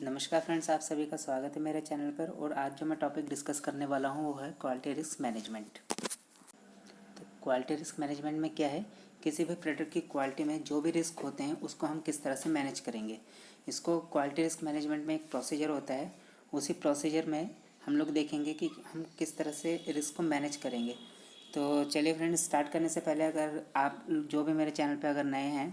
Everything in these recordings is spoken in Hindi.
नमस्कार फ्रेंड्स, आप सभी का स्वागत है मेरे चैनल पर। और आज जो मैं टॉपिक डिस्कस करने वाला हूँ वो है क्वालिटी रिस्क मैनेजमेंट। तो क्वालिटी रिस्क मैनेजमेंट में क्या है, किसी भी प्रोडक्ट की क्वालिटी में जो भी रिस्क होते हैं उसको हम किस तरह से मैनेज करेंगे। इसको क्वालिटी रिस्क मैनेजमेंट में एक प्रोसीजर होता है, उसी प्रोसीजर में हम लोग देखेंगे कि हम किस तरह से रिस्क को मैनेज करेंगे। तो चलिए फ्रेंड्स, स्टार्ट करने से पहले अगर आप जो भी मेरे चैनल पर अगर नए हैं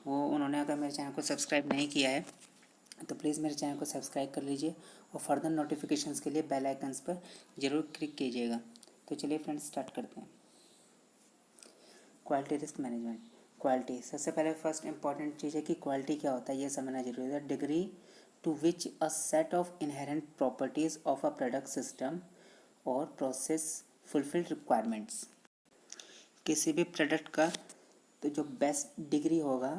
वो उन्होंने अगर मेरे चैनल को सब्सक्राइब नहीं किया है तो प्लीज़ मेरे चैनल को सब्सक्राइब कर लीजिए और फर्दर नोटिफिकेशंस के लिए बेल आइकन्स पर ज़रूर क्लिक कीजिएगा। तो चलिए फ्रेंड्स, स्टार्ट करते हैं। Quality risk management. क्वालिटी सबसे पहले फर्स्ट इंपॉर्टेंट चीज़ है कि क्वालिटी क्या होता है, ये समझना जरूरी है। Degree to which a set of inherent properties of a product system और प्रोसेस फुलफिल रिक्वायरमेंट्स। किसी भी प्रोडक्ट का तो जो बेस्ट डिग्री होगा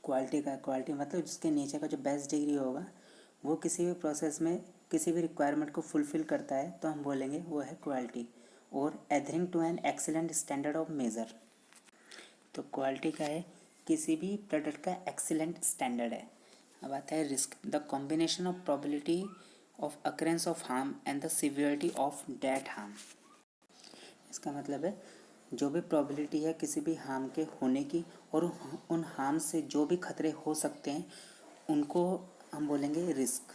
क्वालिटी मतलब जिसके नीचे का जो बेस्ट डिग्री होगा वो किसी भी प्रोसेस में किसी भी रिक्वायरमेंट को फुलफ़िल करता है तो हम बोलेंगे वो है क्वालिटी। और adhering to an excellent standard of measure. तो क्वालिटी का है किसी भी प्रोडक्ट का एक्सीलेंट स्टैंडर्ड है। अब आता है risk, the combination of probability of occurrence of harm and the severity of that harm. इसका मतलब है जो भी प्रोबेबिलिटी है किसी भी हार्म के होने की और उन हार्म से जो भी खतरे हो सकते हैं उनको हम बोलेंगे risk.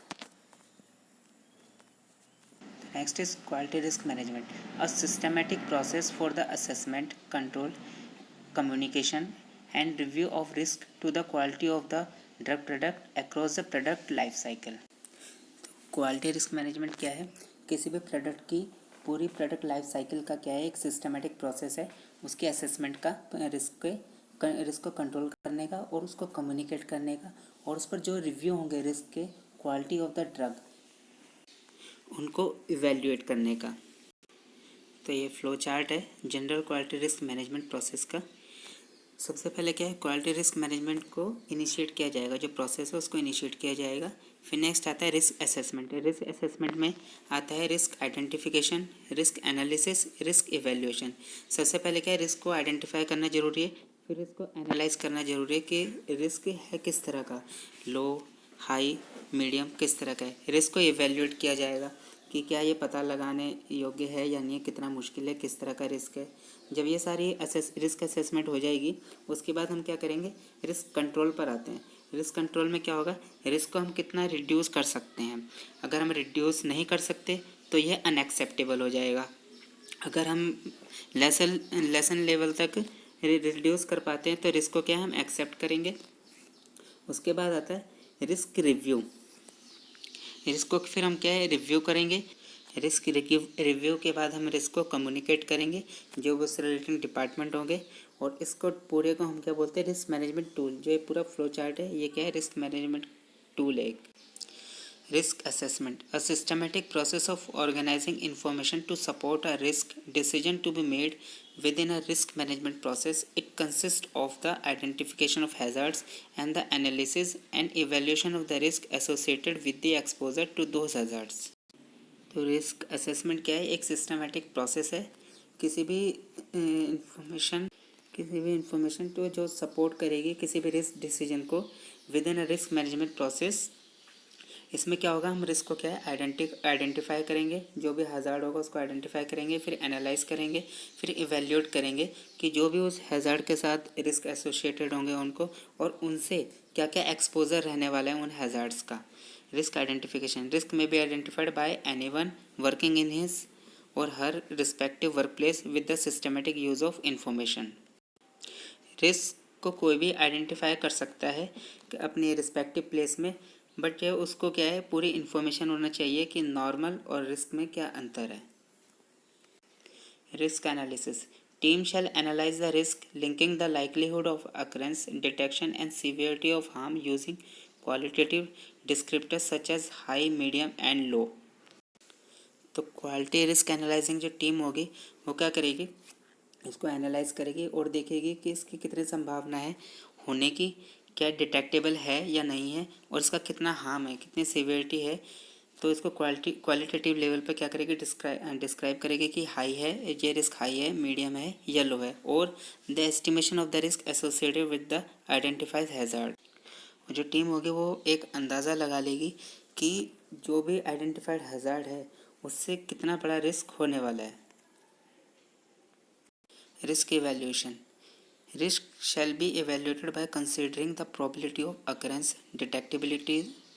Next is quality risk management, a systematic process for the assessment, control, communication and review of risk to the quality of the drug product across the product life cycle. Quality risk management क्या है, किसी भी प्रोडक्ट की पूरी प्रोडक्ट लाइफ साइकिल का क्या है, एक सिस्टमेटिक प्रोसेस है उसके असेसमेंट का, रिस्क को कंट्रोल करने का और उसको कम्युनिकेट करने का, और उस पर जो रिव्यू होंगे रिस्क के, क्वालिटी ऑफ द ड्रग उनको इवेल्युएट करने का। तो ये फ्लो चार्ट है general quality risk management process का। सबसे पहले क्या है, क्वालिटी रिस्क मैनेजमेंट को इनिशिएट किया जाएगा, जो प्रोसेस है उसको इनिशिएट किया जाएगा। फिर नेक्स्ट आता है रिस्क असेसमेंट। रिस्क असेसमेंट में आता है risk identification, risk analysis, risk evaluation. सबसे पहले क्या है, रिस्क को आइडेंटिफाई करना जरूरी है, फिर इसको एनालाइज करना जरूरी है कि रिस्क है किस तरह का, लो, हाई, मीडियम, किस तरह का है। रिस्क को इवैल्यूएट किया जाएगा कि क्या ये पता लगाने योग्य है या नहीं, कितना मुश्किल है, किस तरह का रिस्क है। जब ये सारी रिस्क असेसमेंट हो जाएगी उसके बाद हम क्या करेंगे, रिस्क कंट्रोल पर आते हैं। रिस्क कंट्रोल में क्या होगा, रिस्क को हम कितना रिड्यूस कर सकते हैं। अगर हम रिड्यूस नहीं कर सकते तो यह अनएक्सेप्टेबल हो जाएगा। अगर हम लेसन लेवल तक रिड्यूस कर पाते हैं तो रिस्क को क्या हम एक्सेप्ट करेंगे। उसके बाद आता है रिस्क रिव्यू। रिस्क को फिर हम क्या है रिव्यू करेंगे। रिस्क रिव्यू के बाद हम रिस्क को कम्युनिकेट करेंगे जो उससे रिलेटेड डिपार्टमेंट होंगे, और इसको पूरे को हम क्या बोलते हैं, रिस्क मैनेजमेंट टूल। जो ये पूरा फ्लो चार्ट है ये क्या है, रिस्क मैनेजमेंट टूल है। Risk assessment, a systematic process of organising information to support a risk decision to be made within a risk management process. It consists of the identification of hazards and the analysis and evaluation of the risk associated with the exposure to those hazards. तो रिस्क असेसमेंट क्या है, एक सिस्टमेटिक प्रोसेस है किसी भी इंफॉर्मेशन तो जो सपोर्ट करेगी किसी भी रिस्क डिसीजन को with in a risk management process. इसमें क्या होगा, हम रिस्क को क्या है आइडेंटिफाई करेंगे, जो भी हज़ार्ड होगा उसको आइडेंटिफाई करेंगे, फिर एनालाइज करेंगे, फिर इवेल्यूएट करेंगे कि जो भी उस हज़ार्ड के साथ रिस्क एसोसिएटेड होंगे उनको, और उनसे क्या क्या एक्सपोजर रहने वाला है उन हज़ार्ड्स का। Risk identification, risk may be identified by anyone working in his or her respective workplace with the systematic use of information. Risk को कोई भी आइडेंटिफाई कर सकता है अपने रिस्पेक्टिव प्लेस में, बट ये उसको क्या है पूरी इन्फॉर्मेशन होना चाहिए कि नॉर्मल और रिस्क में क्या अंतर है। Risk analysis, team shall analyse the risk linking the likelihood of occurrence, detection and severity of harm using qualitative descriptors such as high, medium and low. तो क्वालिटी रिस्क एनालाइजिंग जो टीम होगी वो क्या करेगी, इसको एनालाइज करेगी और देखेगी कि इसकी कितनी संभावना है होने की, क्या डिटेक्टेबल है या नहीं है, और इसका कितना हार्म है, कितनी सीवियरिटी है। तो इसको क्वालिटेटिव लेवल पे क्या करेगी, डिस्क्राइब करेगी कि हाई है, ये रिस्क हाई है, मीडियम है या लो है, और the estimation of the risk associated with the identified hazard. जो टीम होगी वो एक अंदाज़ा लगा लेगी कि जो भी आइडेंटिफाइड हज़ार्ड है उससे कितना बड़ा रिस्क होने वाला है। Risk evaluation. Risk shall be evaluated by considering the probability of occurrence, detectability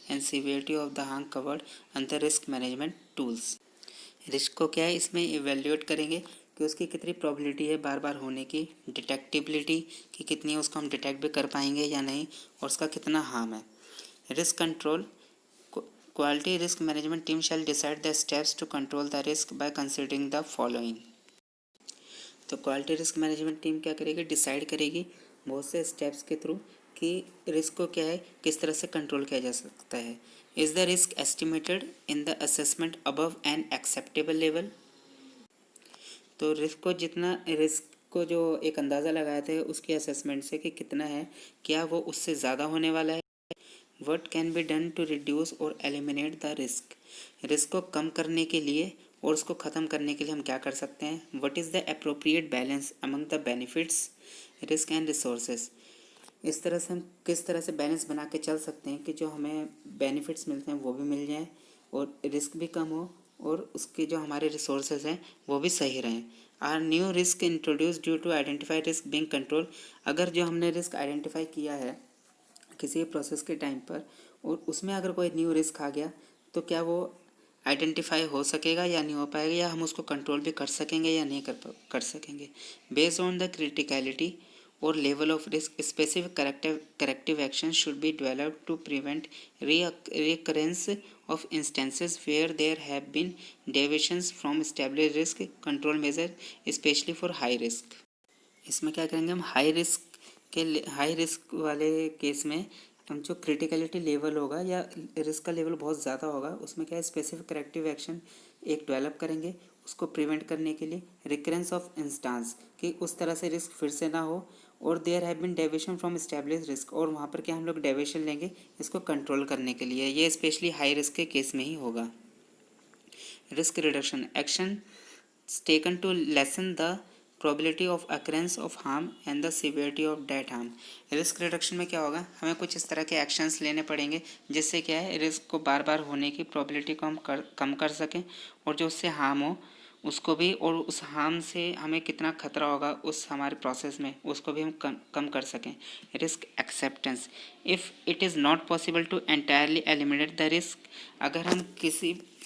and severity of the harm covered under risk management tools। Risk को क्या है इसमें इवेल्यूएट करेंगे कि उसकी कितनी प्रोबेबिलिटी है बार बार होने की, डिटेक्टिबिलिटी कि कितनी है उसको हम डिटेक्ट भी कर पाएंगे या नहीं, और उसका कितना हार्म है। Risk control. Quality risk management team shall decide the steps to control the risk by considering the following. तो क्वालिटी रिस्क मैनेजमेंट टीम क्या करेगी, डिसाइड करेगी बहुत से स्टेप्स के थ्रू कि रिस्क को क्या है किस तरह से कंट्रोल किया जा सकता है। Is the risk estimated in the assessment above an acceptable level. तो रिस्क को जो एक अंदाज़ा लगाया था उसके असेसमेंट से कि कितना है, क्या वो उससे ज़्यादा होने वाला है। What can be done to reduce or eliminate the risk. Risk को कम करने के लिए और उसको ख़त्म करने के लिए हम क्या कर सकते हैं। What is the appropriate balance among the benefits, risk and resources. इस तरह से हम किस तरह से बैलेंस बना के चल सकते हैं कि जो हमें बेनिफिट्स मिलते हैं वो भी मिल जाएं और रिस्क भी कम हो और उसके जो हमारे रिसोर्सेज हैं वो भी सही रहें। Are new risk introduced due to identify risk being controlled. अगर जो हमने रिस्क आइडेंटिफाई किया है किसी प्रोसेस के टाइम पर और उसमें अगर कोई न्यू रिस्क आ गया तो क्या वो आइडेंटिफाई हो सकेगा या नहीं हो पाएगा, या हम उसको कंट्रोल भी कर सकेंगे या नहीं कर सकेंगे। Based on the criticality or level of risk, specific corrective action should be developed to prevent recurrence of instances where there have been deviations from established risk control measure, especially for high risk। इसमें क्या करेंगे हम हाई रिस्क वाले केस में हम जो क्रिटिकलिटी लेवल होगा या रिस्क का लेवल बहुत ज़्यादा होगा उसमें क्या है स्पेसिफिक करेक्टिव एक्शन एक डेवलप करेंगे उसको प्रिवेंट करने के लिए। रिकरेंस ऑफ इंस्टांस कि उस तरह से रिस्क फिर से ना हो, और there have been deviation from established risk, और वहाँ पर क्या हम लोग डेविएशन लेंगे इसको कंट्रोल करने के लिए। ये स्पेशली हाई रिस्क के केस में ही होगा। Risk reduction action taken to lessen the probability of occurrence of harm and the severity of that harm। Risk reduction में क्या होगा, हमें कुछ इस तरह के एक्शंस लेने पड़ेंगे जिससे क्या है रिस्क को बार बार होने की प्रोबेबिलिटी को हम कम कर सकें और जो उससे हार्म हो उसको भी, और उस हार्म से हमें कितना खतरा होगा उस हमारे प्रोसेस में उसको भी हम कम कर सकें। Risk acceptance. If it is not possible to entirely eliminate the risk,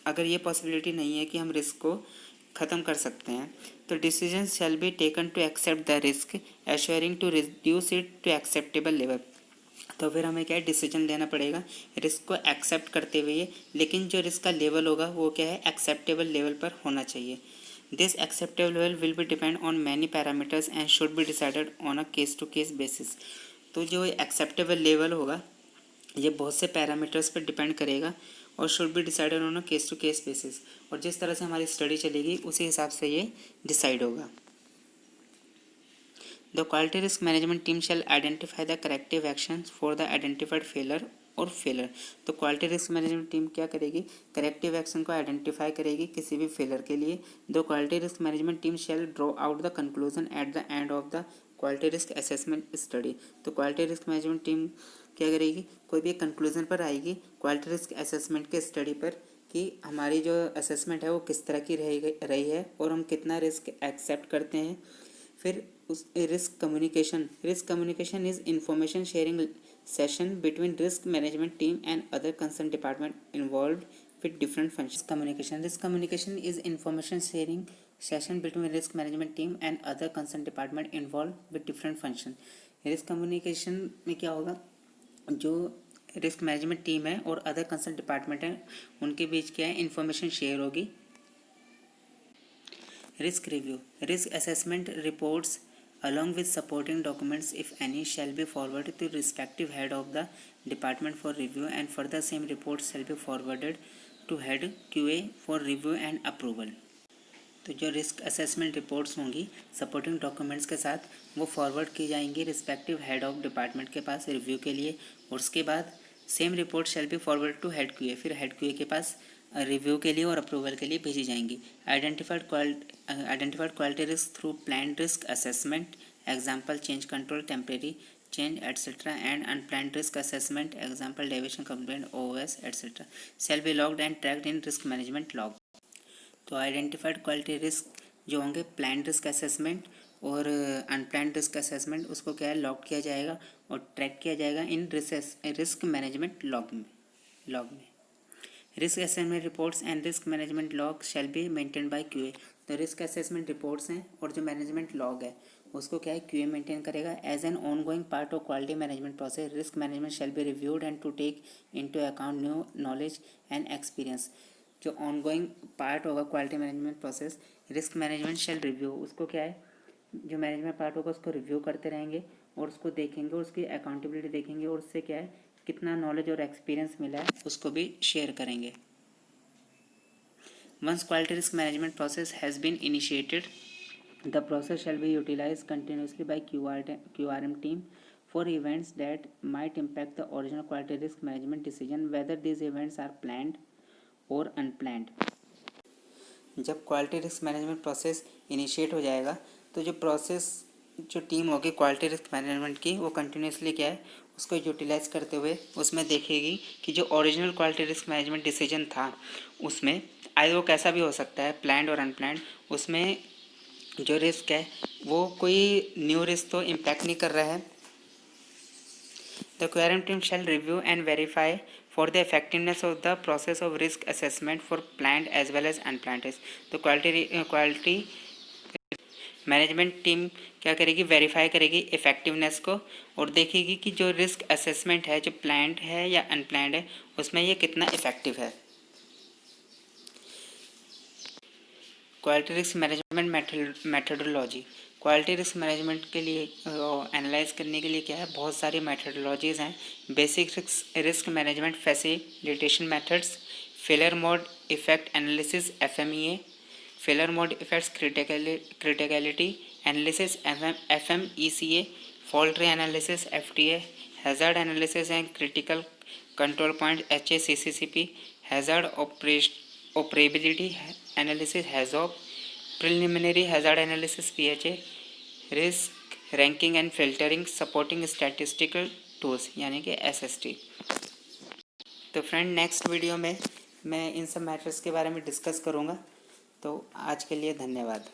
अगर ये पॉसिबिलिटी नहीं है कि हम रिस्क को ख़त्म कर सकते हैं तो decision shall be taken to accept the risk assuring to reduce it to acceptable level. तो फिर हमें क्या है डिसीजन लेना पड़ेगा रिस्क को एक्सेप्ट करते हुए, लेकिन जो रिस्क का लेवल होगा वो क्या है एक्सेप्टेबल लेवल पर होना चाहिए। This acceptable level will be depend on many parameters and should be decided on a case to case basis. तो जो एक्सेप्टेबल लेवल होगा ये बहुत से पैरामीटर्स पर डिपेंड करेगा और should be decided on a case to case basis, और जिस तरह से हमारी स्टडी चलेगी उसी हिसाब से ये डिसाइड होगा। The quality risk management team shall identify the corrective actions for the identified failure or failure. तो क्वालिटी रिस्क मैनेजमेंट टीम क्या करेगी, करेक्टिव एक्शन को आइडेंटिफाई करेगी किसी भी फेलर के लिए। The quality risk management team shall draw out the conclusion at the end of the quality risk assessment study. तो क्वालिटी रिस्क मैनेजमेंट टीम क्या करेगी, कोई भी कंक्लूजन पर आएगी क्वालिटी रिस्क असेसमेंट के स्टडी पर कि हमारी जो असेसमेंट है वो किस तरह की रही है और हम कितना रिस्क एक्सेप्ट करते हैं। फिर उस risk communication is information sharing session between risk management team and other concern department involved with different functions। Communication is information sharing session between risk management team and other concerned department involved with different function। Risk communication में क्या होगा, जो रिस्क मैनेजमेंट टीम है और अदर कंसर्न डिपार्टमेंट है उनके बीच क्या है इन्फॉर्मेशन शेयर होगी। Risk review, risk assessment reports along with supporting documents if any shall be forwarded to respective head of the department for review and further same reports shall be forwarded to head QA for review and approval। तो जो रिस्क असेसमेंट रिपोर्ट्स होंगी सपोर्टिंग डॉक्यूमेंट्स के साथ वो फॉरवर्ड की जाएंगी रिस्पेक्टिव हेड ऑफ डिपार्टमेंट के पास रिव्यू के लिए, और उसके बाद same report shall be forward to head QA, फिर हेड QA के पास रिव्यू के लिए और अप्रूवल के लिए भेजी जाएंगी। Identified quality risk through plan risk assessment, example change control, temporary change, etc., and unplanned risk assessment, example deviation, complaint, OOS, etc., shall be logged and tracked in risk management log. तो आइडेंटिफाइड क्वालिटी रिस्क जो होंगे प्लान रिस्क असेसमेंट और अनप्लान्ड रिस्क असेसमेंट, उसको क्या है लॉग किया जाएगा और ट्रैक किया जाएगा इन रिस्क मैनेजमेंट लॉग में risk assessment reports and risk management log shall be maintain by QA. तो रिस्क असेसमेंट रिपोर्ट्स हैं और जो मैनेजमेंट लॉग है उसको क्या है क्यूए मेंटेन करेगा। As an on going part of quality management process, risk management shall be reviewed and to take into account new knowledge and experience. जो ऑन गोइंग पार्ट होगा quality management process, risk management शैल रिव्यू, उसको क्या है जो मैनेजमेंट पार्ट होगा उसको रिव्यू करते रहेंगे और उसको देखेंगे और उसकी अकाउंटेबिलिटी देखेंगे और उससे क्या है कितना नॉलेज और एक्सपीरियंस मिला है उसको भी शेयर करेंगे। Once quality risk management process has been initiated, the process shall be utilized continuously by QRM team for events that might impact the original quality risk management decision, whether these events are planned or unplanned. जब quality risk management process initiate हो जाएगा तो जो टीम होगी क्वालिटी रिस्क मैनेजमेंट की वो कंटिन्यूसली क्या है उसको यूटिलाइज करते हुए उसमें देखेगी कि जो original quality risk management decision था उसमें आए वो कैसा भी हो सकता है प्लान्ड और अनप्लान्ड, उसमें जो रिस्क है वो कोई न्यू रिस्क तो इम्पैक्ट नहीं कर रहा है। The QRM team shall review and verify for the effectiveness of the process of risk assessment for planned as well as unplanned risk. तो क्वालिटी मैनेजमेंट टीम क्या करेगी वेरीफाई करेगी इफेक्टिवनेस को और देखेगी कि जो रिस्क असेसमेंट है जो प्लान्ड है या अनप्लान्ड है उसमें ये कितना इफेक्टिव है। Quality risk management methodology, quality risk management के लिए एनालाइज करने के लिए क्या है बहुत सारी मेथडोलॉजीज़ हैं। Basic risk management facilitation methods, failure mode effect analysis FMEA, failure mode effects criticality analysis FMECA, fault tree analysis FTA, hazard analysis and critical control point HACCP, hazard operability analysis HAZOP, preliminary hazard analysis PHA, risk ranking and filtering supporting statistical tools यानी कि SST। तो फ्रेंड नेक्स्ट वीडियो में मैं इन सब मैटर्स के बारे में डिस्कस करूँगा। तो आज के लिए धन्यवाद।